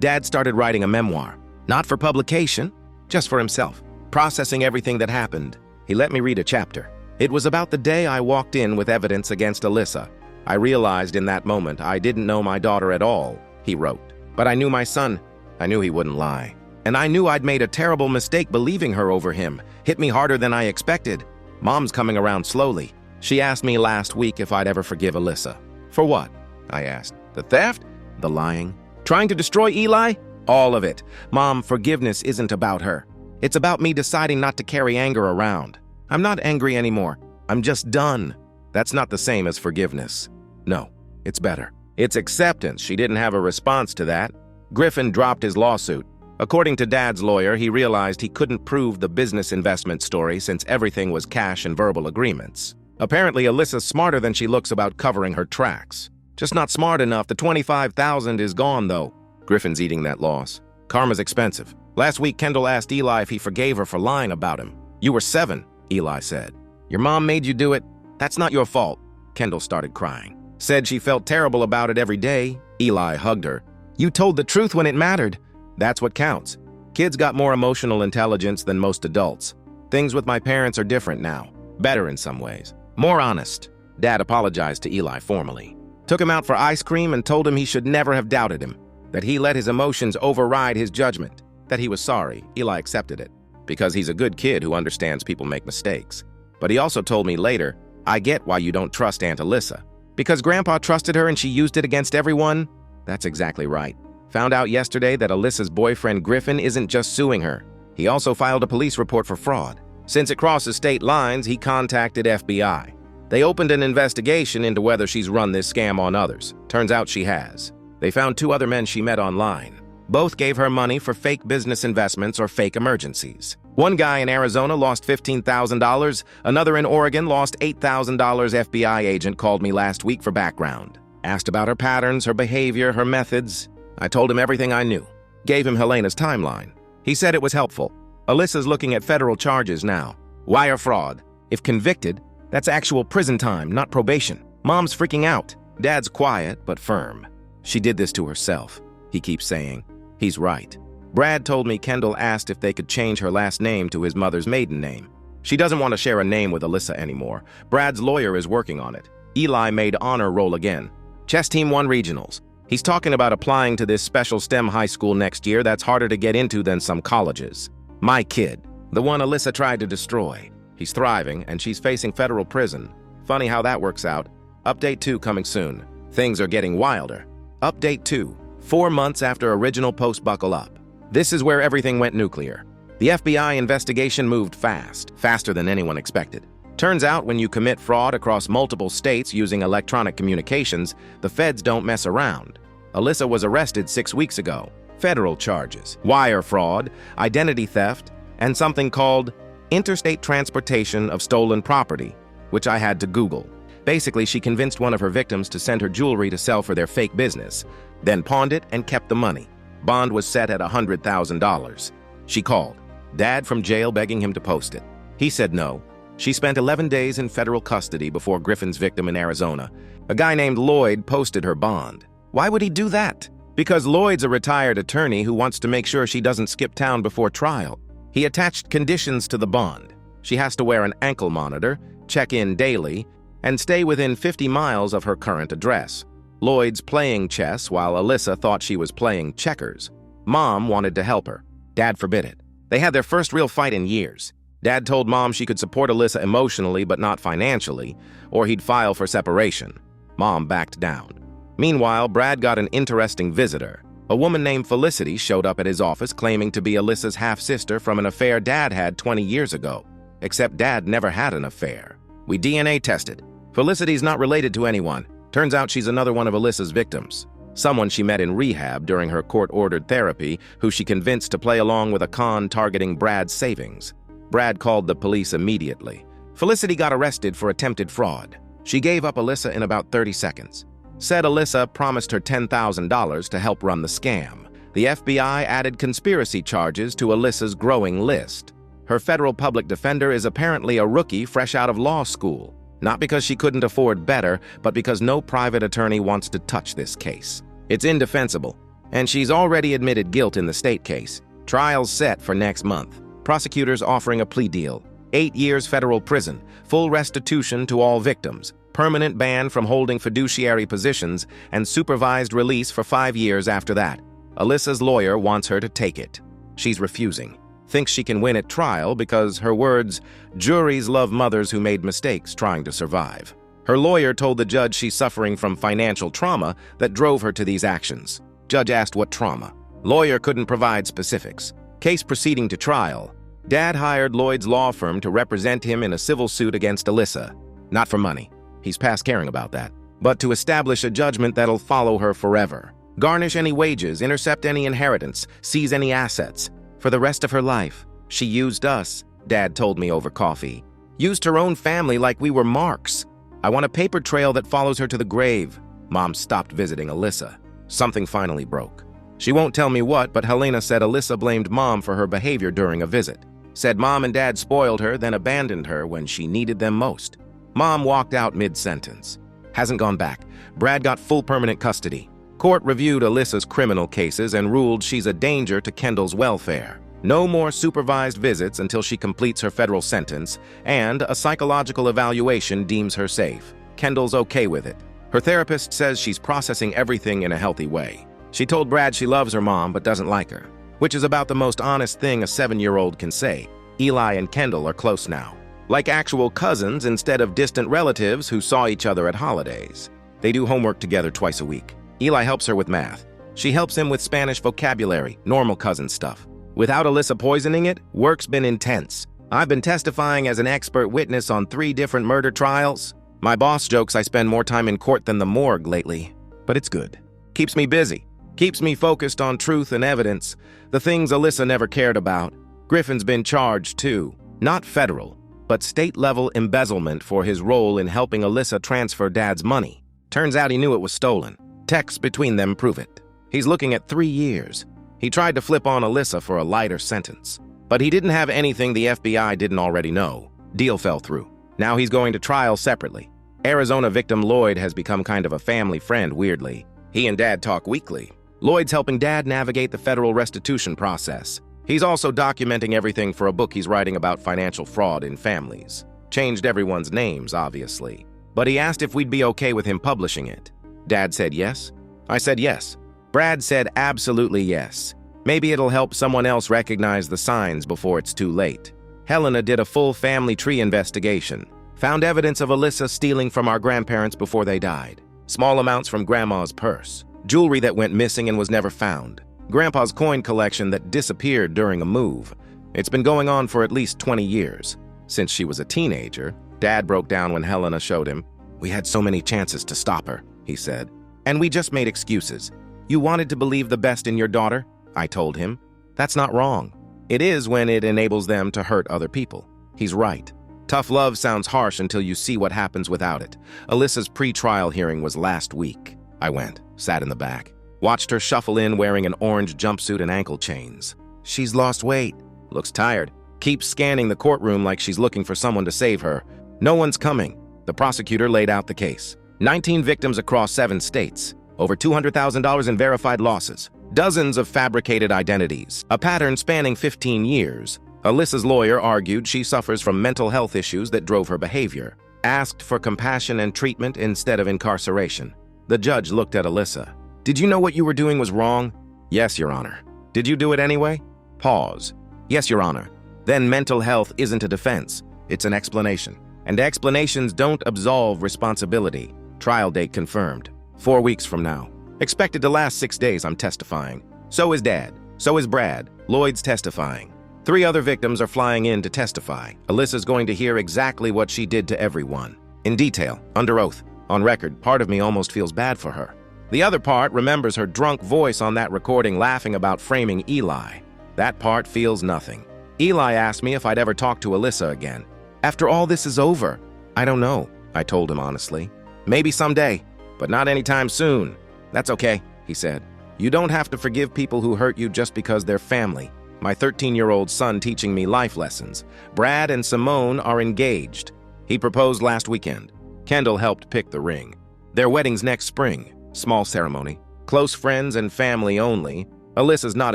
Dad started writing a memoir. Not for publication, just for himself. Processing everything that happened. He let me read a chapter. It was about the day I walked in with evidence against Alyssa. I realized in that moment I didn't know my daughter at all, he wrote. But I knew my son. I knew he wouldn't lie. And I knew I'd made a terrible mistake believing her over him. Hit me harder than I expected. Mom's coming around slowly. She asked me last week if I'd ever forgive Alyssa. For what? I asked. The theft? The lying? Trying to destroy Eli? All of it. Mom, forgiveness isn't about her. It's about me deciding not to carry anger around. I'm not angry anymore. I'm just done. That's not the same as forgiveness. No, it's better. It's acceptance. She didn't have a response to that. Griffin dropped his lawsuit. According to Dad's lawyer, he realized he couldn't prove the business investment story since everything was cash and verbal agreements. Apparently, Alyssa's smarter than she looks about covering her tracks. Just not smart enough. The $25,000 is gone, though. Griffin's eating that loss. Karma's expensive. Last week, Kendall asked Eli if he forgave her for lying about him. "You were 7, Eli said. "Your mom made you do it? That's not your fault." Kendall started crying. "Said she felt terrible about it every day." Eli hugged her. "You told the truth when it mattered." "That's what counts. Kids got more emotional intelligence than most adults. Things with my parents are different now. Better in some ways. More honest." Dad apologized to Eli formally. Took him out for ice cream and told him he should never have doubted him. That he let his emotions override his judgment. That he was sorry. Eli accepted it. Because he's a good kid who understands people make mistakes. But he also told me later, "I get why you don't trust Aunt Alyssa. Because Grandpa trusted her and she used it against everyone?" That's exactly right. Found out yesterday that Alyssa's boyfriend Griffin isn't just suing her. He also filed a police report for fraud. Since it crosses state lines, he contacted FBI. They opened an investigation into whether she's run this scam on others. Turns out she has. They found 2 other men she met online. Both gave her money for fake business investments or fake emergencies. One guy in Arizona lost $15,000. Another in Oregon lost $8,000. FBI agent called me last week for background. Asked about her patterns, her behavior, her methods. I told him everything I knew. Gave him Helena's timeline. He said it was helpful. Alyssa's looking at federal charges now. Wire fraud. If convicted, that's actual prison time, not probation. Mom's freaking out. Dad's quiet, but firm. She did this to herself, he keeps saying. He's right. Brad told me Kendall asked if they could change her last name to his mother's maiden name. She doesn't want to share a name with Alyssa anymore. Brad's lawyer is working on it. Eli made honor roll again. Chess team won regionals. He's talking about applying to this special STEM high school next year that's harder to get into than some colleges. My kid, the one Alyssa tried to destroy. He's thriving, and she's facing federal prison. Funny how that works out. Update 2 coming soon. Things are getting wilder. Update 2, 4 months after original post buckle up. This is where everything went nuclear. The FBI investigation moved fast, faster than anyone expected. Turns out when you commit fraud across multiple states using electronic communications, the feds don't mess around. Alyssa was arrested 6 weeks ago. Federal charges, wire fraud, identity theft, and something called interstate transportation of stolen property, which I had to Google. Basically, she convinced one of her victims to send her jewelry to sell for their fake business, then pawned it and kept the money. Bond was set at $100,000. She called. Dad from jail begging him to post it. He said no. She spent 11 days in federal custody before Griffin's victim in Arizona. A guy named Lloyd posted her bond. Why would he do that? Because Lloyd's a retired attorney who wants to make sure she doesn't skip town before trial. He attached conditions to the bond. She has to wear an ankle monitor, check in daily, and stay within 50 miles of her current address. Lloyd's playing chess while Alyssa thought she was playing checkers. Mom wanted to help her. Dad forbid it. They had their first real fight in years. Dad told Mom she could support Alyssa emotionally but not financially, or he'd file for separation. Mom backed down. Meanwhile, Brad got an interesting visitor. A woman named Felicity showed up at his office claiming to be Alyssa's half-sister from an affair Dad had 20 years ago. Except Dad never had an affair. We DNA tested. Felicity's not related to anyone. Turns out she's another one of Alyssa's victims. Someone she met in rehab during her court-ordered therapy who she convinced to play along with a con targeting Brad's savings. Brad called the police immediately. Felicity got arrested for attempted fraud. She gave up Alyssa in about 30 seconds. Said Alyssa promised her $10,000 to help run the scam. The FBI added conspiracy charges to Alyssa's growing list. Her federal public defender is apparently a rookie fresh out of law school. Not because she couldn't afford better, but because no private attorney wants to touch this case. It's indefensible, and she's already admitted guilt in the state case. Trial's set for next month. Prosecutors offering a plea deal. 8 years federal prison, full restitution to all victims, permanent ban from holding fiduciary positions, and supervised release for 5 years after that. Alyssa's lawyer wants her to take it. She's refusing. Thinks she can win at trial because, her words, juries love mothers who made mistakes trying to survive. Her lawyer told the judge she's suffering from financial trauma that drove her to these actions. Judge asked what trauma. Lawyer couldn't provide specifics. Case proceeding to trial. Dad hired Lloyd's law firm to represent him in a civil suit against Alyssa. Not for money. He's past caring about that. But to establish a judgment that'll follow her forever. Garnish any wages, intercept any inheritance, seize any assets. For the rest of her life, she used us, Dad told me over coffee. Used her own family like we were marks. I want a paper trail that follows her to the grave. Mom stopped visiting Alyssa. Something finally broke. She won't tell me what, but Helena said Alyssa blamed Mom for her behavior during a visit. Said Mom and Dad spoiled her, then abandoned her when she needed them most. Mom walked out mid-sentence. Hasn't gone back. Brad got full permanent custody. Court reviewed Alyssa's criminal cases and ruled she's a danger to Kendall's welfare. No more supervised visits until she completes her federal sentence, and a psychological evaluation deems her safe. Kendall's okay with it. Her therapist says she's processing everything in a healthy way. She told Brad she loves her mom but doesn't like her, which is about the most honest thing a 7-year-old can say. Eli and Kendall are close now, like actual cousins instead of distant relatives who saw each other at holidays. They do homework together twice a week. Eli helps her with math. She helps him with Spanish vocabulary, normal cousin stuff. Without Alyssa poisoning it, work's been intense. I've been testifying as an expert witness on 3 different murder trials. My boss jokes I spend more time in court than the morgue lately, but it's good. Keeps me busy. Keeps me focused on truth and evidence, the things Alyssa never cared about. Griffin's been charged too, not federal, but state-level embezzlement for his role in helping Alyssa transfer Dad's money. Turns out he knew it was stolen. Texts between them prove it. He's looking at 3 years. He tried to flip on Alyssa for a lighter sentence, but he didn't have anything the FBI didn't already know. Deal fell through. Now he's going to trial separately. Arizona victim Lloyd has become kind of a family friend, weirdly. He and Dad talk weekly. Lloyd's helping Dad navigate the federal restitution process. He's also documenting everything for a book he's writing about financial fraud in families. Changed everyone's names, obviously. But he asked if we'd be okay with him publishing it. Dad said yes. I said yes. Brad said absolutely yes. Maybe it'll help someone else recognize the signs before it's too late. Helena did a full family tree investigation. Found evidence of Alyssa stealing from our grandparents before they died. Small amounts from Grandma's purse. Jewelry that went missing and was never found. Grandpa's coin collection that disappeared during a move. It's been going on for at least 20 years. Since she was a teenager, Dad broke down when Helena showed him. We had so many chances to stop her, he said. And we just made excuses. You wanted to believe the best in your daughter? I told him. That's not wrong. It is when it enables them to hurt other people. He's right. Tough love sounds harsh until you see what happens without it. Alyssa's pre-trial hearing was last week. I went, sat in the back, watched her shuffle in wearing an orange jumpsuit and ankle chains. She's lost weight, looks tired, keeps scanning the courtroom like she's looking for someone to save her. No one's coming. The prosecutor laid out the case. 19 victims across 7 states. Over $200,000 in verified losses. Dozens of fabricated identities. A pattern spanning 15 years. Alyssa's lawyer argued she suffers from mental health issues that drove her behavior. Asked for compassion and treatment instead of incarceration. The judge looked at Alyssa. Did you know what you were doing was wrong? Yes, Your Honor. Did you do it anyway? Pause. Yes, Your Honor. Then mental health isn't a defense. It's an explanation. And explanations don't absolve responsibility. Trial date confirmed. 4 weeks from now. Expected to last 6 days, I'm testifying. So is Dad. So is Brad. Lloyd's testifying. 3 other victims are flying in to testify. Alyssa's going to hear exactly what she did to everyone. In detail, under oath. On record, part of me almost feels bad for her. The other part remembers her drunk voice on that recording laughing about framing Eli. That part feels nothing. Eli asked me if I'd ever talk to Alyssa again. After all this is over, I don't know, I told him honestly. Maybe someday, but not anytime soon. That's okay, he said. You don't have to forgive people who hurt you just because they're family. My 13-year-old son teaching me life lessons. Brad and Simone are engaged. He proposed last weekend. Kendall helped pick the ring. Their wedding's next spring. Small ceremony. Close friends and family only. Alyssa's not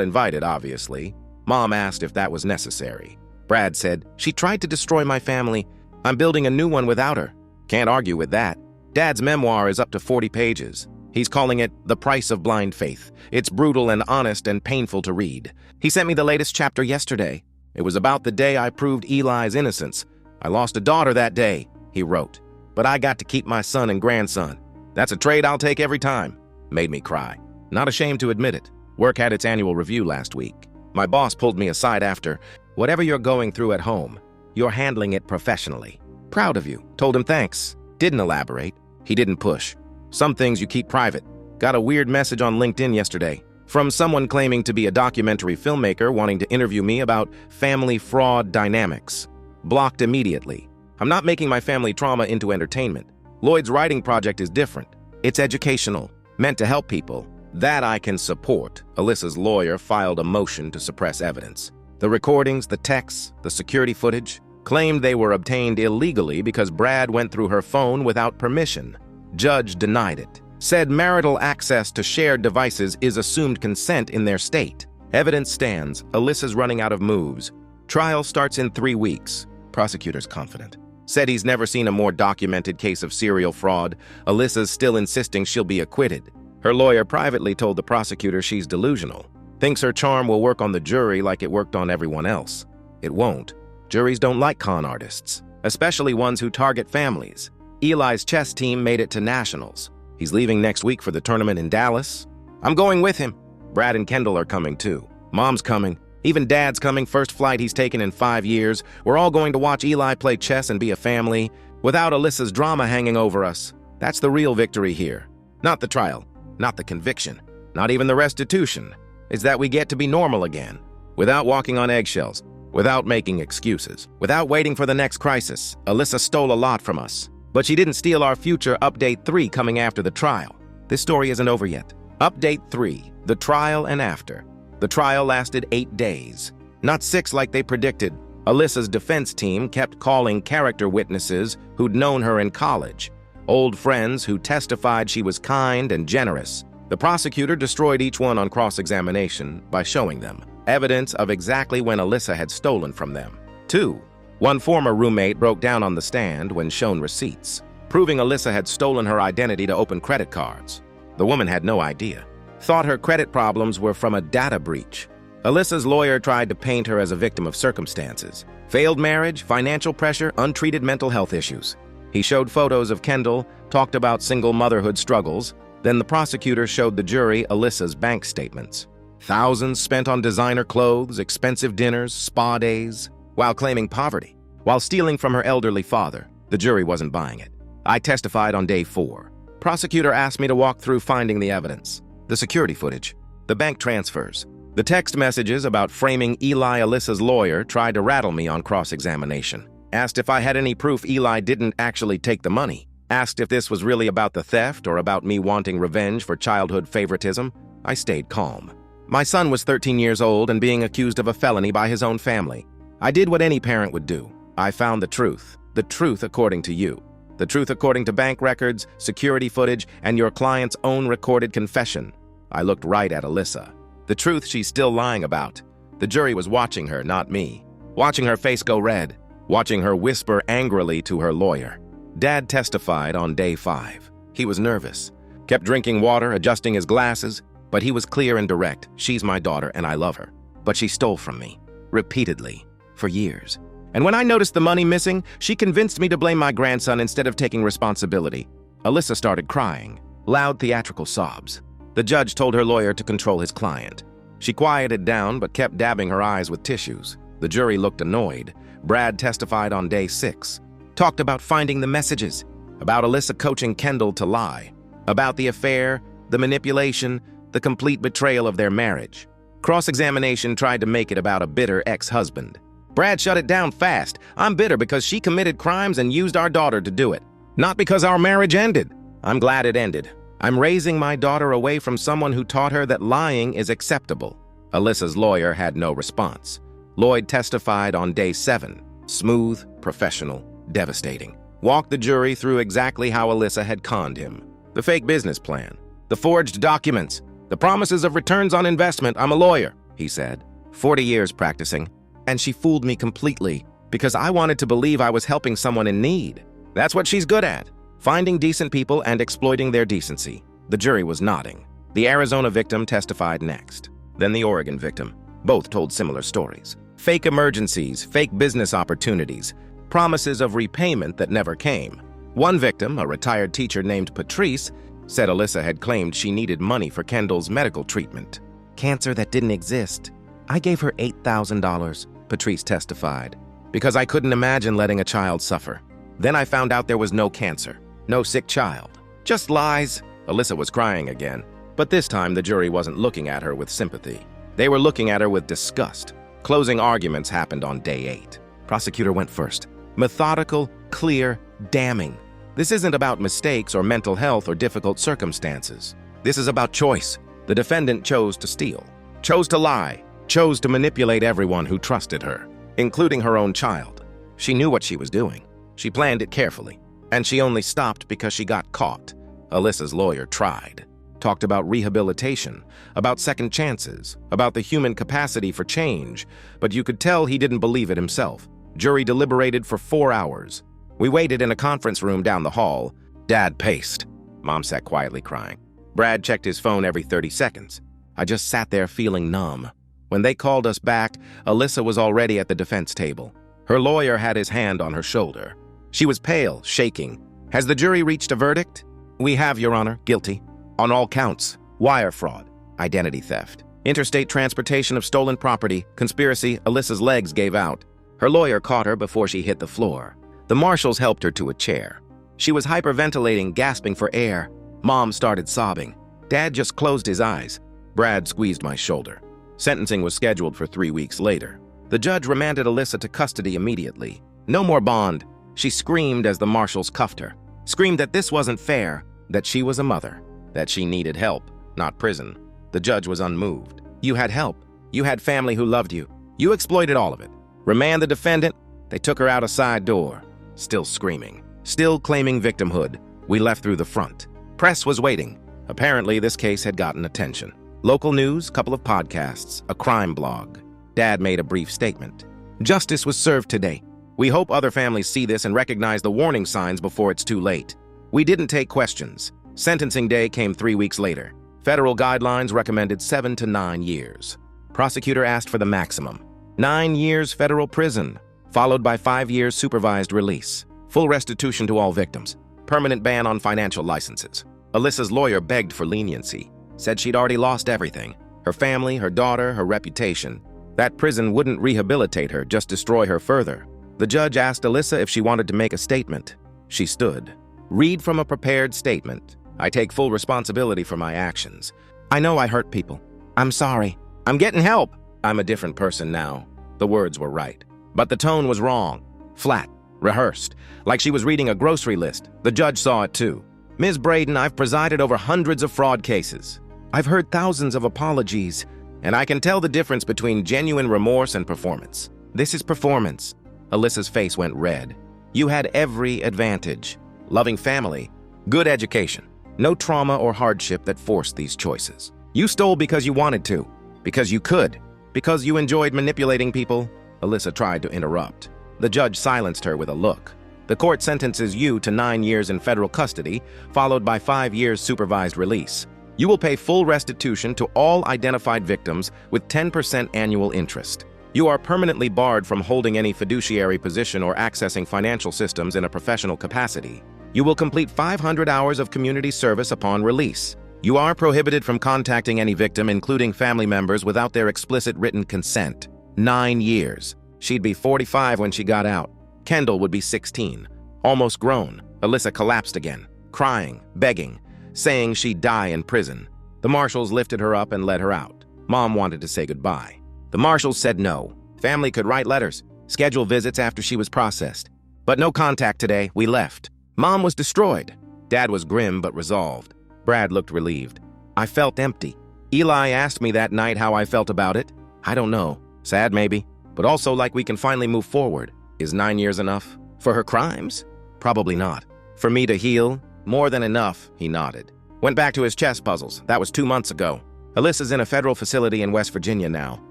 invited, obviously. Mom asked if that was necessary. Brad said, she tried to destroy my family. I'm building a new one without her. Can't argue with that. Dad's memoir is up to 40 pages. He's calling it The Price of Blind Faith. It's brutal and honest and painful to read. He sent me the latest chapter yesterday. It was about the day I proved Eli's innocence. I lost a daughter that day, he wrote. But I got to keep my son and grandson. That's a trade I'll take every time. Made me cry. Not ashamed to admit it. Work had its annual review last week. My boss pulled me aside after. Whatever you're going through at home, you're handling it professionally. Proud of you. Told him thanks. Didn't elaborate. He didn't push. Some things you keep private. Got a weird message on LinkedIn yesterday from someone claiming to be a documentary filmmaker wanting to interview me about family fraud dynamics. Blocked immediately. I'm not making my family trauma into entertainment. Lloyd's writing project is different. It's educational, meant to help people. That I can support. Alyssa's lawyer filed a motion to suppress evidence. The recordings, the texts, the security footage claimed they were obtained illegally because Brad went through her phone without permission. Judge denied it. Said marital access to shared devices is assumed consent in their state. Evidence stands. Alyssa's running out of moves. Trial starts in 3 weeks. Prosecutor's confident. Said he's never seen a more documented case of serial fraud. Alyssa's still insisting she'll be acquitted. Her lawyer privately told the prosecutor she's delusional. Thinks her charm will work on the jury like it worked on everyone else. It won't. Juries don't like con artists, especially ones who target families. Eli's chess team made it to nationals. He's leaving next week for the tournament in Dallas. I'm going with him. Brad and Kendall are coming too. Mom's coming. Even Dad's coming. First flight he's taken in 5 years. We're all going to watch Eli play chess and be a family without Alyssa's drama hanging over us. That's the real victory here. Not the trial, not the conviction, not even the restitution. It's that we get to be normal again, without walking on eggshells, without making excuses, without waiting for the next crisis. Alyssa stole a lot from us, but she didn't steal our future. Update 3 coming after the trial. This story isn't over yet. Update 3, the trial and after. The trial lasted 8 days, not 6 like they predicted. Alyssa's defense team kept calling character witnesses who'd known her in college, old friends who testified she was kind and generous. The prosecutor destroyed each one on cross-examination by showing them evidence of exactly when Alyssa had stolen from them. 2. One former roommate broke down on the stand when shown receipts, proving Alyssa had stolen her identity to open credit cards. The woman had no idea. Thought her credit problems were from a data breach. Alyssa's lawyer tried to paint her as a victim of circumstances. Failed marriage, financial pressure, untreated mental health issues. He showed photos of Kendall, talked about single motherhood struggles. Then the prosecutor showed the jury Alyssa's bank statements. Thousands spent on designer clothes, expensive dinners, spa days, while claiming poverty, while stealing from her elderly father. The jury wasn't buying it. I testified on day 4. Prosecutor asked me to walk through finding the evidence. The security footage, the bank transfers, the text messages about framing Eli. Alyssa's lawyer tried to rattle me on cross-examination. Asked if I had any proof Eli didn't actually take the money. Asked if this was really about the theft or about me wanting revenge for childhood favoritism. I stayed calm. My son was 13 years old and being accused of a felony by his own family. I did what any parent would do. I found the truth according to you. The truth according to bank records, security footage, and your client's own recorded confession. I looked right at Alyssa. The truth she's still lying about. The jury was watching her, not me. Watching her face go red. Watching her whisper angrily to her lawyer. Dad testified on day 5. He was nervous. Kept drinking water, adjusting his glasses, but he was clear and direct. She's my daughter and I love her. But she stole from me. Repeatedly. For years. And when I noticed the money missing, she convinced me to blame my grandson instead of taking responsibility. Alyssa started crying. Loud theatrical sobs. The judge told her lawyer to control his client. She quieted down but kept dabbing her eyes with tissues. The jury looked annoyed. Brad testified on day 6. Talked about finding the messages. About Alyssa coaching Kendall to lie. About the affair, the manipulation, the complete betrayal of their marriage. Cross-examination tried to make it about a bitter ex-husband. Brad shut it down fast. I'm bitter because she committed crimes and used our daughter to do it. Not because our marriage ended. I'm glad it ended. I'm raising my daughter away from someone who taught her that lying is acceptable. Alyssa's lawyer had no response. Lloyd testified on day 7. Smooth, professional, devastating. Walked the jury through exactly how Alyssa had conned him. The fake business plan. The forged documents. The promises of returns on investment. I'm a lawyer, he said. 40 years practicing. And she fooled me completely because I wanted to believe I was helping someone in need. That's what she's good at. Finding decent people and exploiting their decency. The jury was nodding. The Arizona victim testified next. Then the Oregon victim. Both told similar stories. Fake emergencies, fake business opportunities, promises of repayment that never came. One victim, a retired teacher named Patrice, said Alyssa had claimed she needed money for Kendall's medical treatment. Cancer that didn't exist. I gave her $8,000, Patrice testified, because I couldn't imagine letting a child suffer. Then I found out there was no cancer, no sick child. Just lies. Alyssa was crying again, but this time the jury wasn't looking at her with sympathy. They were looking at her with disgust. Closing arguments happened on day 8. Prosecutor went first. Methodical, clear, damning. This isn't about mistakes or mental health or difficult circumstances. This is about choice. The defendant chose to steal, chose to lie, chose to manipulate everyone who trusted her, including her own child. She knew what she was doing. She planned it carefully, and she only stopped because she got caught. Alyssa's lawyer tried, talked about rehabilitation, about second chances, about the human capacity for change, but you could tell he didn't believe it himself. Jury deliberated for 4 hours. We waited in a conference room down the hall. Dad paced. Mom sat quietly crying. Brad checked his phone every 30 seconds. I just sat there feeling numb. When they called us back, Alyssa was already at the defense table. Her lawyer had his hand on her shoulder. She was pale, shaking. Has the jury reached a verdict? We have, Your Honor. Guilty. On all counts. Wire fraud, identity theft, interstate transportation of stolen property, conspiracy. Alyssa's legs gave out. Her lawyer caught her before she hit the floor. The marshals helped her to a chair. She was hyperventilating, gasping for air. Mom started sobbing. Dad just closed his eyes. Brad squeezed my shoulder. Sentencing was scheduled for 3 weeks later. The judge remanded Alyssa to custody immediately. No more bond. She screamed as the marshals cuffed her. Screamed that this wasn't fair, that she was a mother, that she needed help, not prison. The judge was unmoved. You had help. You had family who loved you. You exploited all of it. Remand the defendant. They took her out a side door. Still screaming. Still claiming victimhood. We left through the front. Press was waiting. Apparently, this case had gotten attention. Local news, couple of podcasts, a crime blog. Dad made a brief statement. Justice was served today. We hope other families see this and recognize the warning signs before it's too late. We didn't take questions. Sentencing day came 3 weeks later. Federal guidelines recommended 7 to 9 years. Prosecutor asked for the maximum. 9 years federal prison, followed by 5 years supervised release. Full restitution to all victims. Permanent ban on financial licenses. Alyssa's lawyer begged for leniency. Said she'd already lost everything. Her family, her daughter, her reputation. That prison wouldn't rehabilitate her, just destroy her further. The judge asked Alyssa if she wanted to make a statement. She stood. Read from a prepared statement. I take full responsibility for my actions. I know I hurt people. I'm sorry. I'm getting help. I'm a different person now. The words were right. But the tone was wrong. Flat. Rehearsed. Like she was reading a grocery list. The judge saw it too. Ms. Braden, I've presided over hundreds of fraud cases. I've heard thousands of apologies, and I can tell the difference between genuine remorse and performance. This is performance. Alyssa's face went red. You had every advantage. Loving family, good education, no trauma or hardship that forced these choices. You stole because you wanted to, because you could, because you enjoyed manipulating people. Alyssa tried to interrupt. The judge silenced her with a look. The court sentences you to 9 years in federal custody, followed by 5 years supervised release. You will pay full restitution to all identified victims with 10% annual interest. You are permanently barred from holding any fiduciary position or accessing financial systems in a professional capacity. You will complete 500 hours of community service upon release. You are prohibited from contacting any victim, including family members, without their explicit written consent. 9 years. She'd be 45 when she got out. Kendall would be 16. Almost grown. Alyssa collapsed again, crying, begging, saying she'd die in prison. The marshals lifted her up and led her out. Mom wanted to say goodbye. The marshals said no. Family could write letters, schedule visits after she was processed. But no contact today. We left. Mom was destroyed. Dad was grim but resolved. Brad looked relieved. I felt empty. Eli asked me that night how I felt about it. I don't know. Sad maybe, but also like we can finally move forward. Is 9 years enough? For her crimes? Probably not. For me to heal? More than enough, he nodded. Went back to his chess puzzles. That was 2 months ago. Alyssa's in a federal facility in West Virginia now.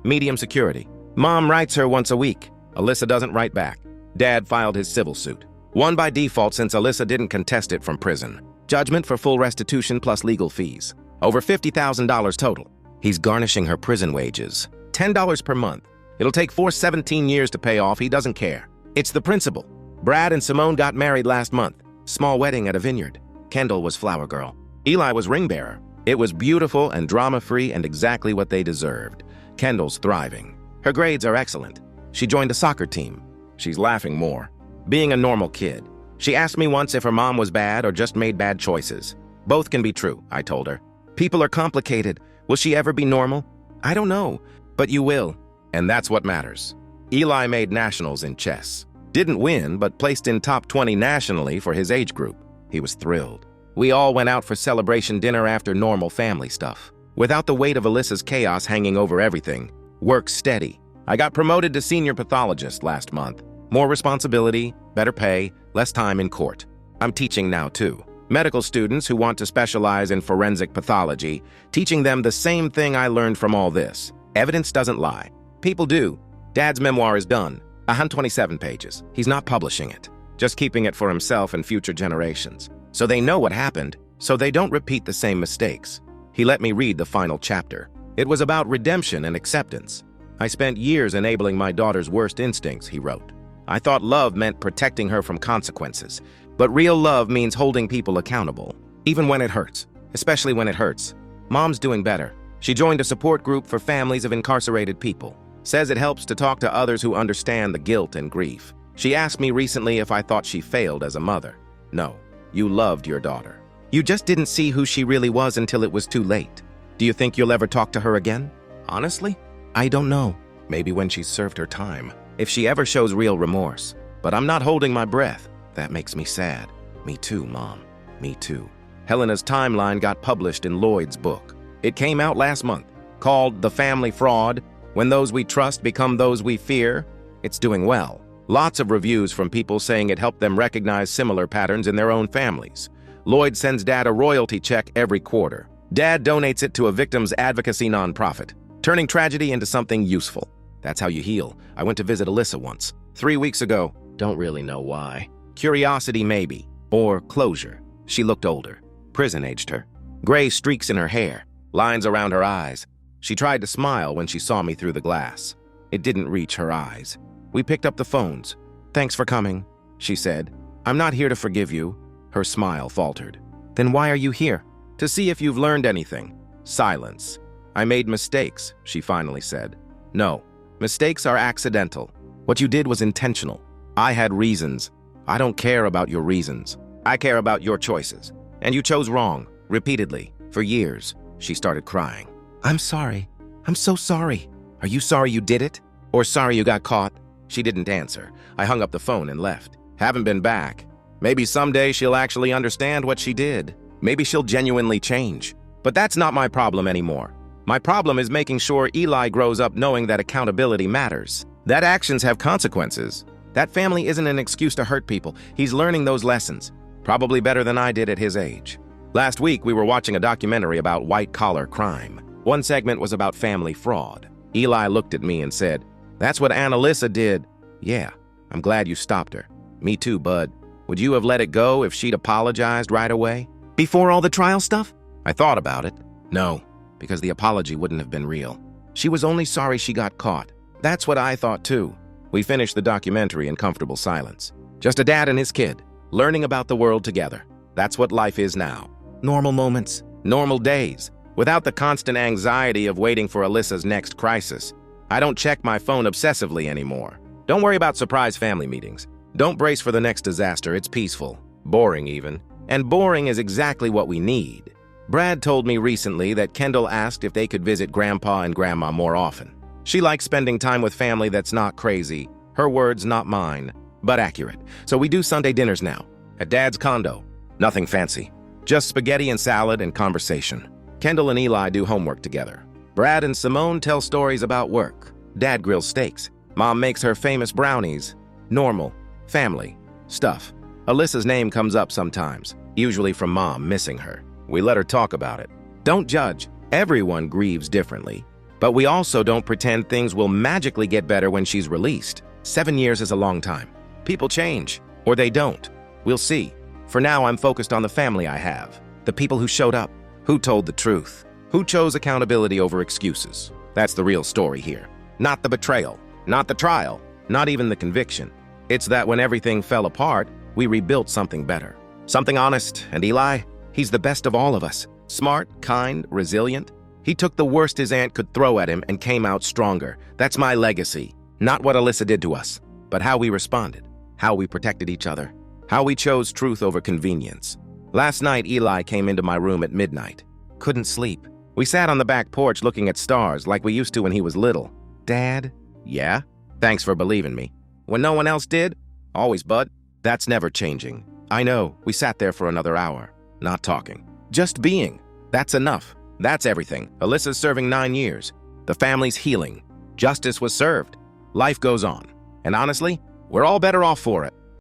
Medium security. Mom writes her once a week. Alyssa doesn't write back. Dad filed his civil suit. Won by default since Alyssa didn't contest it from prison. Judgment for full restitution plus legal fees. Over $50,000 total. He's garnishing her prison wages. $10 per month. It'll take 17 years to pay off. He doesn't care. It's the principle. Brad and Simone got married last month. Small wedding at a vineyard. Kendall was flower girl. Eli was ring bearer. It was beautiful and drama-free and exactly what they deserved. Kendall's thriving. Her grades are excellent. She joined a soccer team. She's laughing more. Being a normal kid. She asked me once if her mom was bad or just made bad choices. Both can be true, I told her. People are complicated. Will she ever be normal? I don't know, but you will. And that's what matters. Eli made nationals in chess. Didn't win, but placed in top 20 nationally for his age group. He was thrilled. We all went out for celebration dinner after normal family stuff. Without the weight of Alyssa's chaos hanging over everything. Work steady. I got promoted to senior pathologist last month. More responsibility, better pay, less time in court. I'm teaching now too. Medical students who want to specialize in forensic pathology, teaching them the same thing I learned from all this. Evidence doesn't lie. People do. Dad's memoir is done. 127 pages. He's not publishing it. Just keeping it for himself and future generations. So they know what happened, so they don't repeat the same mistakes. He let me read the final chapter. It was about redemption and acceptance. I spent years enabling my daughter's worst instincts, he wrote. I thought love meant protecting her from consequences. But real love means holding people accountable, even when it hurts, especially when it hurts. Mom's doing better. She joined a support group for families of incarcerated people. Says it helps to talk to others who understand the guilt and grief. She asked me recently if I thought she failed as a mother. No, you loved your daughter. You just didn't see who she really was until it was too late. Do you think you'll ever talk to her again? Honestly, I don't know. Maybe when she's served her time. If she ever shows real remorse. But I'm not holding my breath. That makes me sad. Me too, Mom. Me too. Helena's timeline got published in Lloyd's book. It came out last month, called The Family Fraud, When Those We Trust Become Those We Fear. It's doing well. Lots of reviews from people saying it helped them recognize similar patterns in their own families. Lloyd sends Dad a royalty check every quarter. Dad donates it to a victims advocacy nonprofit, turning tragedy into something useful. That's how you heal. I went to visit Alyssa once, 3 weeks ago. Don't really know why. Curiosity, maybe. Or closure. She looked older. Prison aged her. Gray streaks in her hair. Lines around her eyes. She tried to smile when she saw me through the glass. It didn't reach her eyes. We picked up the phones. Thanks for coming, she said. I'm not here to forgive you. Her smile faltered. Then why are you here? To see if you've learned anything. Silence. I made mistakes, she finally said. No, mistakes are accidental. What you did was intentional. I had reasons. I don't care about your reasons. I care about your choices. And you chose wrong, repeatedly, for years. She started crying. I'm sorry. I'm so sorry. Are you sorry you did it? Or sorry you got caught? She didn't answer. I hung up the phone and left. Haven't been back. Maybe someday she'll actually understand what she did. Maybe she'll genuinely change. But that's not my problem anymore. My problem is making sure Eli grows up knowing that accountability matters. That actions have consequences. That family isn't an excuse to hurt people. He's learning those lessons. Probably better than I did at his age. Last week, we were watching a documentary about white-collar crime. One segment was about family fraud. Eli looked at me and said, "That's what Annalisa did." Yeah, I'm glad you stopped her. Me too, bud. Would you have let it go if she'd apologized right away? Before all the trial stuff? I thought about it. No, because the apology wouldn't have been real. She was only sorry she got caught. That's what I thought too. We finished the documentary in comfortable silence. Just a dad and his kid, learning about the world together. That's what life is now. Normal moments, normal days, without the constant anxiety of waiting for Alyssa's next crisis. I don't check my phone obsessively anymore. Don't worry about surprise family meetings. Don't brace for the next disaster. It's peaceful. Boring even. And boring is exactly what we need. Brad told me recently that Kendall asked if they could visit Grandpa and Grandma more often. She likes spending time with family that's not crazy. Her words, not mine, but accurate. So we do Sunday dinners now, at Dad's condo. Nothing fancy. Just spaghetti and salad and conversation. Kendall and Eli do homework together. Brad and Simone tell stories about work. Dad grills steaks. Mom makes her famous brownies. Normal. Family. Stuff. Alyssa's name comes up sometimes, usually from Mom missing her. We let her talk about it. Don't judge. Everyone grieves differently. But we also don't pretend things will magically get better when she's released. 7 years is a long time. People change, or they don't. We'll see. For now, I'm focused on the family I have. The people who showed up, who told the truth, who chose accountability over excuses. That's the real story here. Not the betrayal, not the trial, not even the conviction. It's that when everything fell apart, we rebuilt something better. Something honest, and Eli, he's the best of all of us. Smart, kind, resilient. He took the worst his aunt could throw at him and came out stronger. That's my legacy. Not what Alyssa did to us, but how we responded, how we protected each other, how we chose truth over convenience. Last night, Eli came into my room at midnight. Couldn't sleep. We sat on the back porch looking at stars like we used to when he was little. Dad? Yeah? Thanks for believing me. When no one else did? Always, bud. That's never changing. I know, we sat there for another hour. Not talking. Just being. That's enough. That's everything. Alyssa's serving 9 years. The family's healing. Justice was served. Life goes on. And honestly, we're all better off for it.